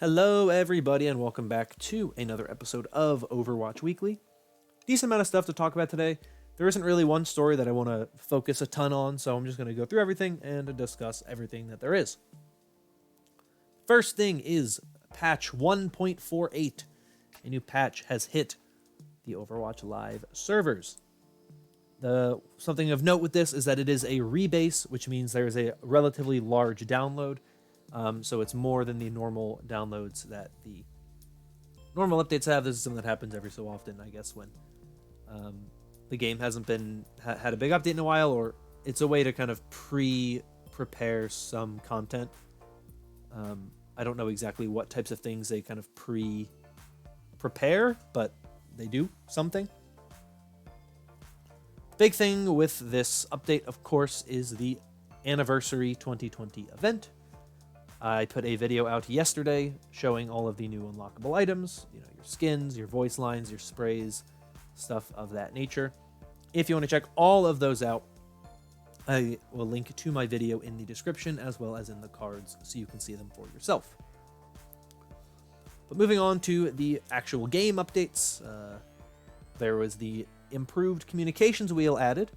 Hello everybody and welcome back to another episode of Overwatch Weekly. Decent amount of stuff to talk about today. There isn't really one story that I want to focus a ton on, so I'm just going to go through everything and discuss everything that there is. First thing is patch 1.48. A new patch has hit the Overwatch Live servers. Something of note with this is that it is a rebase, which means there is a relatively large download. So it's more than the normal downloads that the normal updates have. This is something that happens every so often, I guess, when the game hasn't been had a big update in a while, or it's a way to kind of prepare some content. I don't know exactly what types of things they kind of prepare, but they do something. Big thing with this update, of course, is the Anniversary 2020 event. I put a video out yesterday showing all of the new unlockable items, your skins, your voice lines, your sprays, stuff of that nature. If you want to check all of those out, I will link to my video in the description as well as in the cards so you can see them for yourself. But moving on to the actual game updates, there was the improved communications wheel added.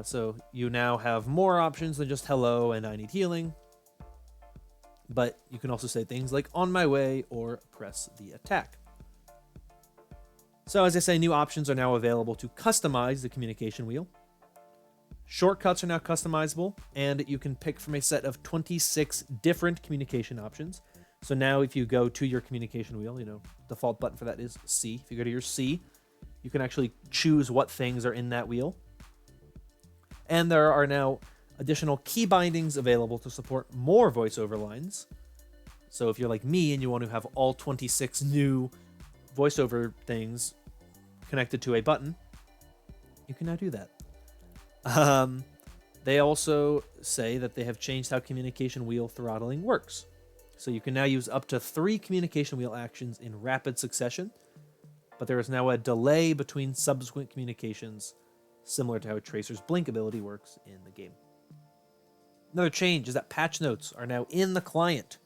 So you now have more options than just hello and I need healing. But you can also say things like on my way or press the attack. So as I say, new options are now available to customize the communication wheel. Shortcuts are now customizable, and you can pick from a set of 26 different communication options. So now if you go to your communication wheel, default button for that is C. If you go to your C, you can actually choose what things are in that wheel. And there are now additional key bindings available to support more voiceover lines. So if you're like me and you want to have all 26 new voiceover things connected to a button, you can now do that. They also say that they have changed how communication wheel throttling works. So you can now use up to 3 communication wheel actions in rapid succession, but there is now a delay between subsequent communications, similar to how Tracer's Blink ability works in the game. Another change is that patch notes are now in the client.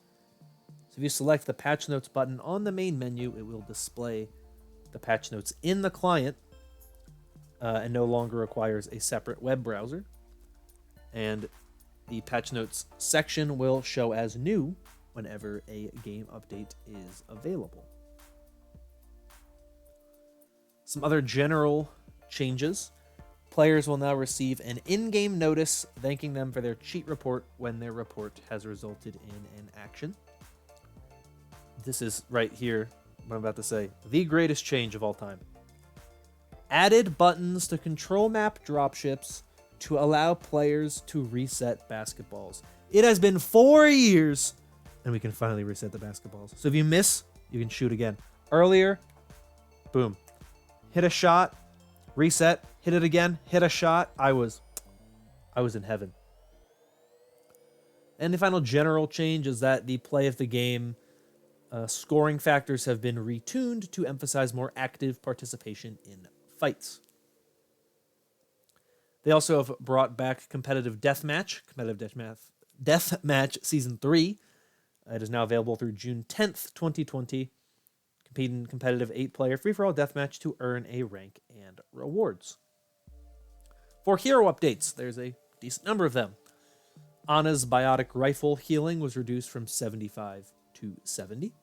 So if you select the patch notes button on the main menu, it will display the patch notes in the client and no longer requires a separate web browser. And the patch notes section will show as new whenever a game update is available. Some other general changes. Players will now receive an in-game notice thanking them for their cheat report when their report has resulted in an action. This is right here, what I'm about to say, the greatest change of all time. Added buttons to control map dropships to allow players to reset basketballs. It has been 4 years, and we can finally reset the basketballs. So if you miss, you can shoot again. Earlier, boom. Hit a shot, reset, hit it again, hit a shot. I was in heaven. And the final general change is that the play of the game scoring factors have been retuned to emphasize more active participation in fights. They also have brought back competitive deathmatch Season 3. It is now available through June 10th, 2020. Compete in competitive 8-player free-for-all deathmatch to earn a rank and rewards. For hero updates, there's a decent number of them. Ana's biotic rifle healing was reduced from 75 to 70.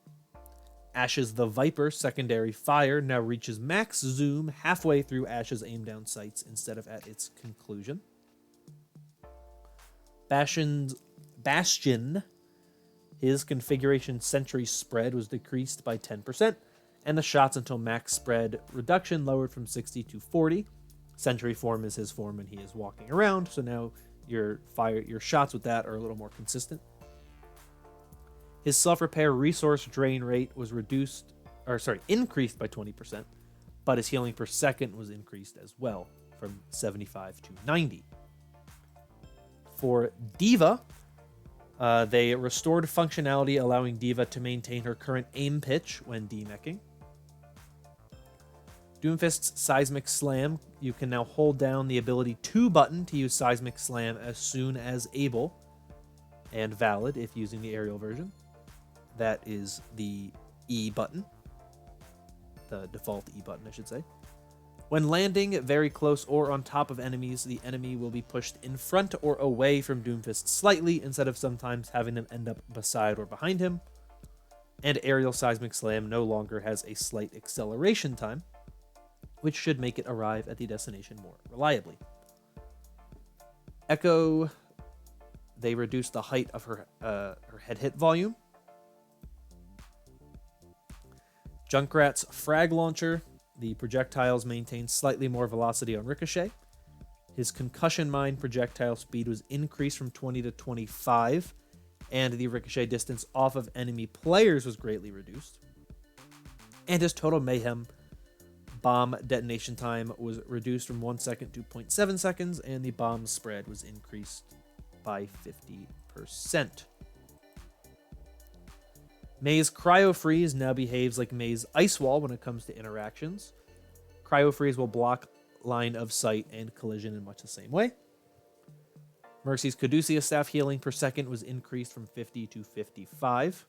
Ash's the Viper secondary fire now reaches max zoom halfway through Ash's aim down sights instead of at its conclusion. Bastion, his configuration sentry spread was decreased by 10%, and the shots until max spread reduction lowered from 60 to 40. Sentry form is his form when he is walking around, so now your shots with that are a little more consistent. His self-repair resource drain rate was increased by 20%, but his healing per second was increased as well from 75 to 90. For D.Va, they restored functionality allowing D.Va to maintain her current aim pitch when demeching. Doomfist's Seismic Slam, you can now hold down the ability 2 button to use Seismic Slam as soon as able, and valid if using the aerial version. That is the E button. The default E button, I should say. When landing very close or on top of enemies, the enemy will be pushed in front or away from Doomfist slightly, instead of sometimes having them end up beside or behind him. And Aerial Seismic Slam no longer has a slight acceleration time, which should make it arrive at the destination more reliably. Echo, they reduced the height of her head hit volume. Junkrat's Frag Launcher, the projectiles maintain slightly more velocity on ricochet. His Concussion Mine projectile speed was increased from 20 to 25, and the ricochet distance off of enemy players was greatly reduced. And his Total Mayhem bomb detonation time was reduced from 1 second to 0.7 seconds, and the bomb spread was increased by 50%. Mei's Cryo Freeze now behaves like Mei's Ice Wall when it comes to interactions. Cryo Freeze will block line of sight and collision in much the same way. Mercy's Caduceus Staff healing per second was increased from 50 to 55.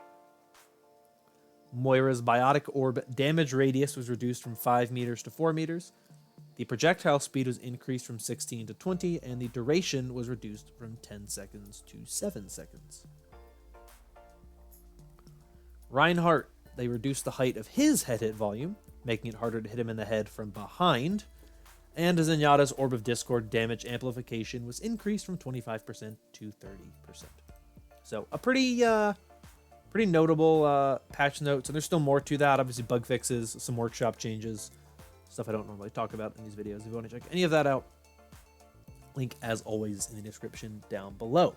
Moira's Biotic Orb damage radius was reduced from 5 meters to 4 meters. The projectile speed was increased from 16 to 20, and the duration was reduced from 10 seconds to 7 seconds. Reinhardt, they reduced the height of his head hit volume, making it harder to hit him in the head from behind. And Zenyatta's Orb of Discord damage amplification was increased from 25% to 30%. So a pretty notable patch notes, and there's still more to that. Obviously bug fixes, some workshop changes, stuff I don't normally talk about in these videos. If you want to check any of that out, link as always in the description down below.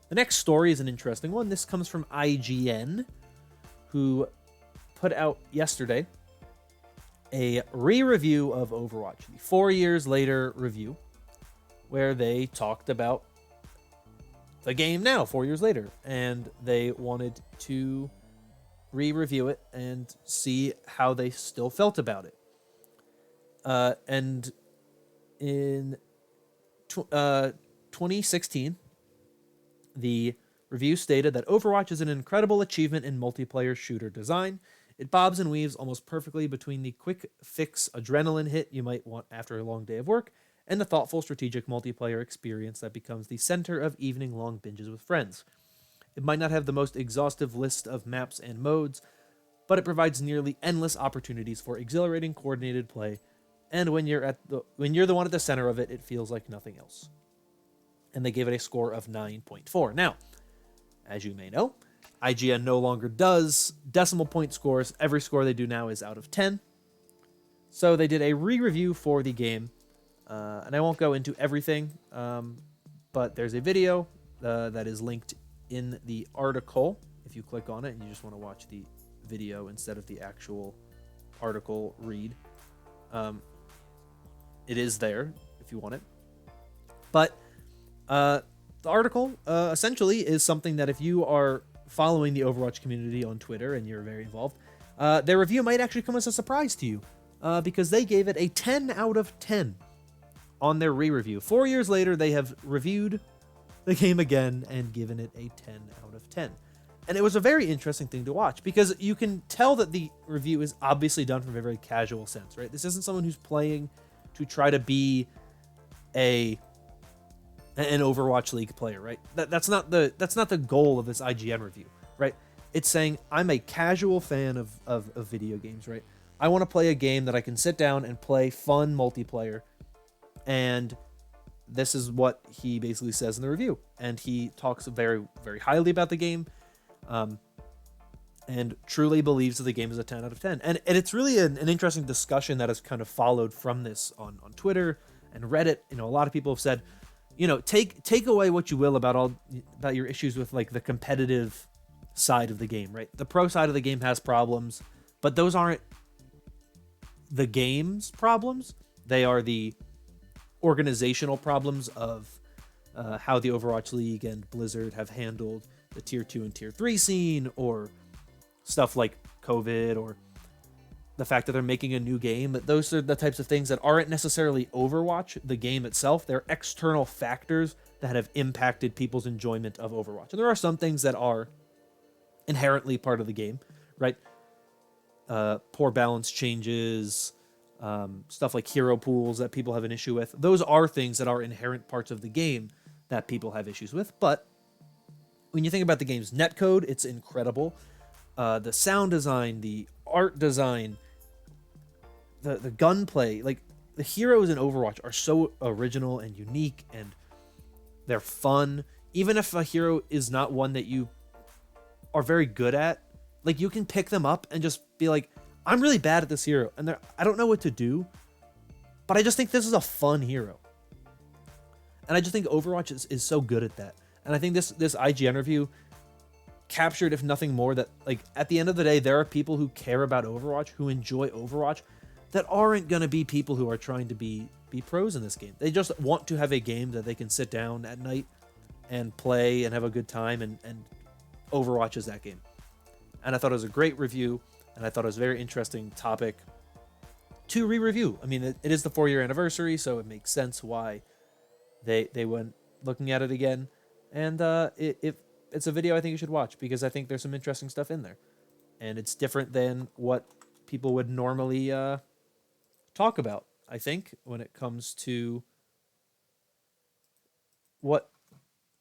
The next story is an interesting one. This comes from IGN, who put out yesterday a re-review of Overwatch, the 4 years later review, where they talked about the game now, 4 years later, and they wanted to re-review it and see how they still felt about it. And in 2016, the review stated that Overwatch is an incredible achievement in multiplayer shooter design. It bobs and weaves almost perfectly between the quick fix adrenaline hit you might want after a long day of work and the thoughtful strategic multiplayer experience that becomes the center of evening-long binges with friends. It might not have the most exhaustive list of maps and modes, but it provides nearly endless opportunities for exhilarating coordinated play, and when you're the one at the center of it, it feels like nothing else. And they gave it a score of 9.4. Now, as you may know, IGN no longer does decimal point scores. Every score they do now is out of 10. So they did a re-review for the game. And I won't go into everything, but there's a video that is linked in the article. If you click on it and you just want to watch the video instead of the actual article read, it is there if you want it. But the article essentially is something that if you are following the Overwatch community on Twitter and you're very involved, their review might actually come as a surprise to you, because they gave it a 10 out of 10 on their re-review. 4 years later, they have reviewed the game again and given it a 10 out of 10. And it was a very interesting thing to watch, because you can tell that the review is obviously done from a very casual sense, right? This isn't someone who's playing to try to be an Overwatch League player, right? That's not the goal of this IGN review, right? It's saying, I'm a casual fan of video games, right? I want to play a game that I can sit down and play fun multiplayer, and this is what he basically says in the review. And he talks very, very highly about the game, and truly believes that the game is a 10 out of 10. And it's really an interesting discussion that has kind of followed from this on Twitter and Reddit. You know, a lot of people have said, you know, take away what you will about your issues with like the competitive side of the game, right? The pro side of the game has problems, but those aren't the game's problems. They are the organizational problems of how the Overwatch League and Blizzard have handled the tier 2 and tier 3 scene, or stuff like COVID, or the fact that they're making a new game. Those are the types of things that aren't necessarily Overwatch, the game itself. They're external factors that have impacted people's enjoyment of Overwatch. And there are some things that are inherently part of the game, right? Poor balance changes, stuff like hero pools that people have an issue with. Those are things that are inherent parts of the game that people have issues with. But when you think about the game's netcode, it's incredible. The sound design, the art design, the gunplay, like the heroes in Overwatch are so original and unique, and they're fun. Even if a hero is not one that you are very good at, like you can pick them up and just be like, I'm really bad at this hero, and I don't know what to do, but I just think this is a fun hero. And I just think Overwatch is so good at that. And I think this IGN review captured, if nothing more, that like at the end of the day, there are people who care about Overwatch, who enjoy Overwatch, that aren't going to be people who are trying to be pros in this game. They just want to have a game that they can sit down at night and play and have a good time, and Overwatch is that game. And I thought it was a great review, and I thought it was a very interesting topic to re-review. I mean, it is the 4-year anniversary, so it makes sense why they went looking at it again. And it's a video I think you should watch, because I think there's some interesting stuff in there. And it's different than what people would normally talk about, I think, when it comes to what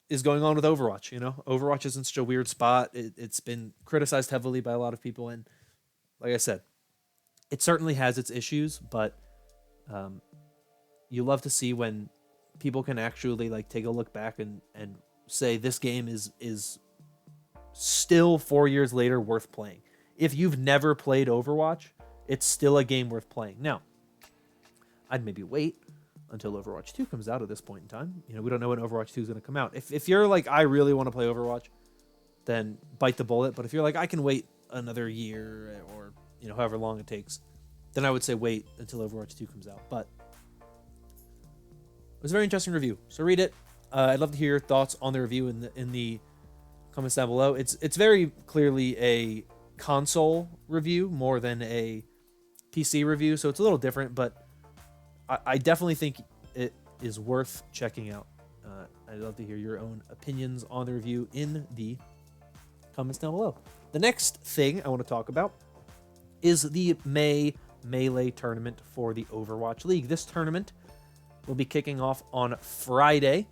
is going on with Overwatch. You know, Overwatch is in such a weird spot. It's been criticized heavily by a lot of people, and like I said, it certainly has its issues, but you love to see when people can actually like take a look back and say this game is still 4 years later worth playing. If you've never played Overwatch, it's still a game worth playing. Now, I'd maybe wait until Overwatch 2 comes out at this point in time. You know, we don't know when Overwatch 2 is going to come out. If you're like, I really want to play Overwatch, then bite the bullet. But if you're like, I can wait another year or, you know, however long it takes, then I would say wait until Overwatch 2 comes out. But it was a very interesting review, so read it. I'd love to hear your thoughts on the review in the comments down below. It's very clearly a console review more than a PC review, so it's a little different, but I definitely think it is worth checking out. I'd love to hear your own opinions on the review in the comments down below. The next thing I want to talk about is the May Melee tournament for the Overwatch League. This tournament will be kicking off on Friday.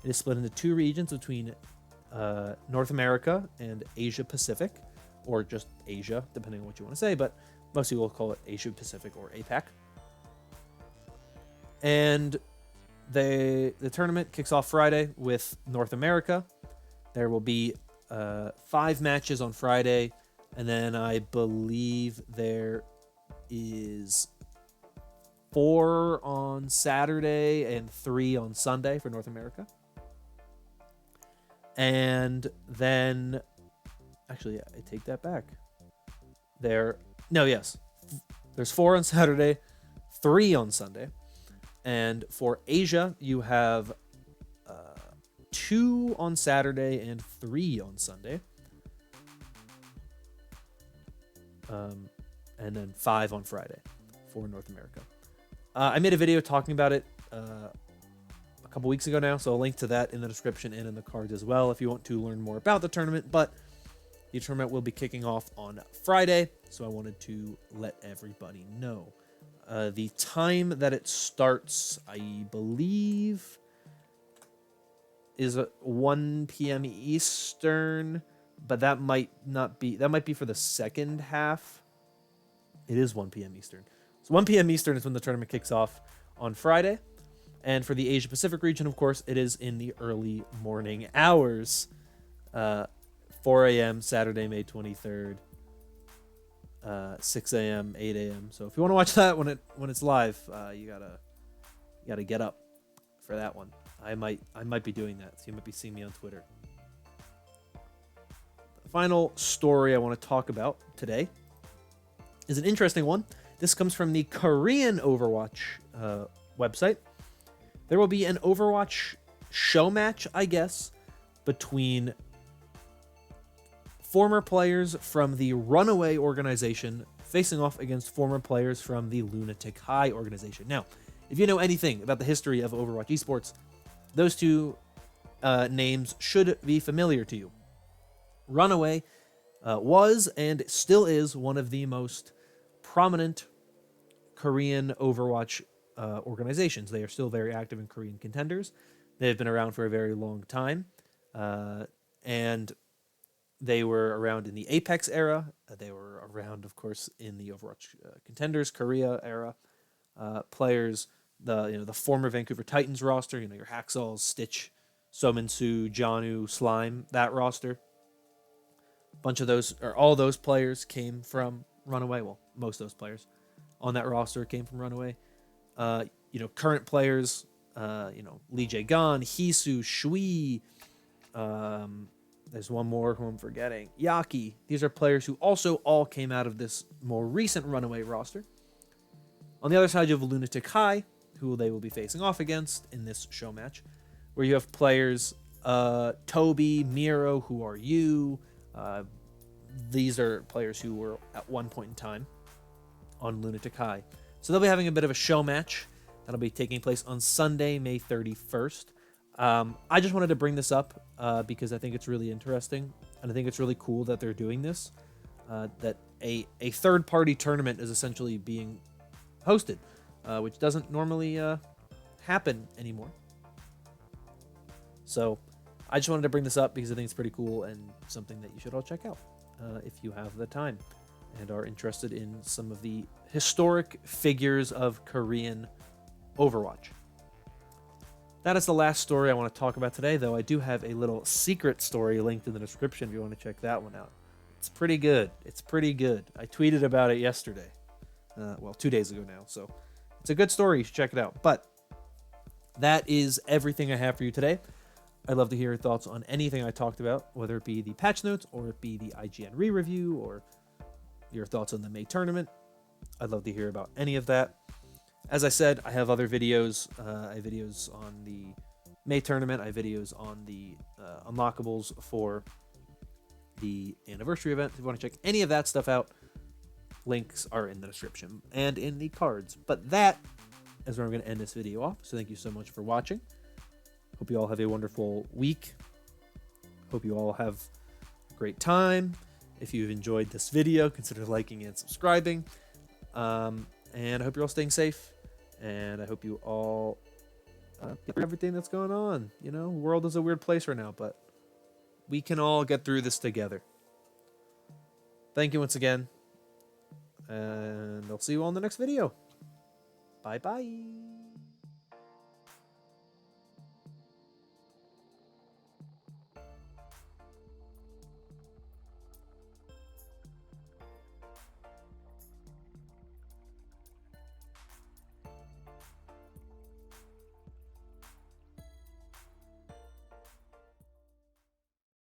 It is split into 2 regions between North America and Asia Pacific, or just Asia, depending on what you want to say, but most people will call it Asia Pacific or APAC. And the tournament kicks off Friday with North America. There will be 5 matches on Friday, and then I believe there is 4 on Saturday and 3 on Sunday for North America. And then, actually, I take that back. There's 4 on Saturday, 3 on Sunday. And for Asia, you have 2 on Saturday and 3 on Sunday. And then 5 on Friday for North America. I made a video talking about it a couple weeks ago now, so I'll link to that in the description and in the cards as well if you want to learn more about the tournament. But the tournament will be kicking off on Friday, so I wanted to let everybody know. The time that it starts, I believe, is 1 p.m. Eastern, but that might not be. That might be for the second half. It is 1 p.m. Eastern. So 1 p.m. Eastern is when the tournament kicks off on Friday. And for the Asia Pacific region, of course, it is in the early morning hours. 4 a.m. Saturday, May 23rd. 6 a.m., 8 a.m. So if you want to watch that when it's live, you gotta get up for that one. I might be doing that. So you might be seeing me on Twitter. The final story I want to talk about today is an interesting one. This comes from the Korean Overwatch website. There will be an Overwatch show match, I guess, between former players from the Runaway organization facing off against former players from the Lunatic-Hai organization. Now, if you know anything about the history of Overwatch esports, those two names should be familiar to you. Runaway was and still is one of the most prominent Korean Overwatch organizations. They are still very active in Korean contenders. They've been around for a very long time, and they were around in the Apex era. They were around, of course, in the Overwatch contenders Korea era. Players, the former Vancouver Titans roster, your Hacksaws, Stitch, Sominsu, Janu, Slime, that roster. Bunch of those, or all those players came from Runaway. Well, most of those players on that roster came from Runaway. Current players, Lee Jae-gun, Hisu, Shui. There's one more who I'm forgetting. Yaki. These are players who also all came out of this more recent Runaway roster. On the other side, you have Lunatic-Hai, who they will be facing off against in this show match, where you have players Toby, Miro, Who Are You. These are players who were at one point in time on Lunatic-Hai. So they'll be having a bit of a show match that'll be taking place on Sunday, May 31st. I just wanted to bring this up because I think it's really interesting, and I think it's really cool that they're doing this, that a third-party tournament is essentially being hosted, which doesn't normally happen anymore. So I just wanted to bring this up because I think it's pretty cool and something that you should all check out if you have the time and are interested in some of the historic figures of Korean Overwatch. That is the last story I want to talk about today, though I do have a little secret story linked in the description if you want to check that one out. It's pretty good. It's pretty good. I tweeted about it yesterday. 2 days ago now, so it's a good story. You should check it out. But that is everything I have for you today. I'd love to hear your thoughts on anything I talked about, whether it be the patch notes or it be the IGN re-review or your thoughts on the May tournament. I'd love to hear about any of that. As I said, I have other videos. I have videos on the May tournament. I have videos on the unlockables for the anniversary event. If you want to check any of that stuff out, links are in the description and in the cards. But that is where I'm going to end this video off. So thank you so much for watching. Hope you all have a wonderful week. Hope you all have a great time. If you've enjoyed this video, consider liking and subscribing. And I hope you're all staying safe. And I hope you all get through everything that's going on. The world is a weird place right now, but we can all get through this together. Thank you once again. And I'll see you all in the next video. Bye-bye.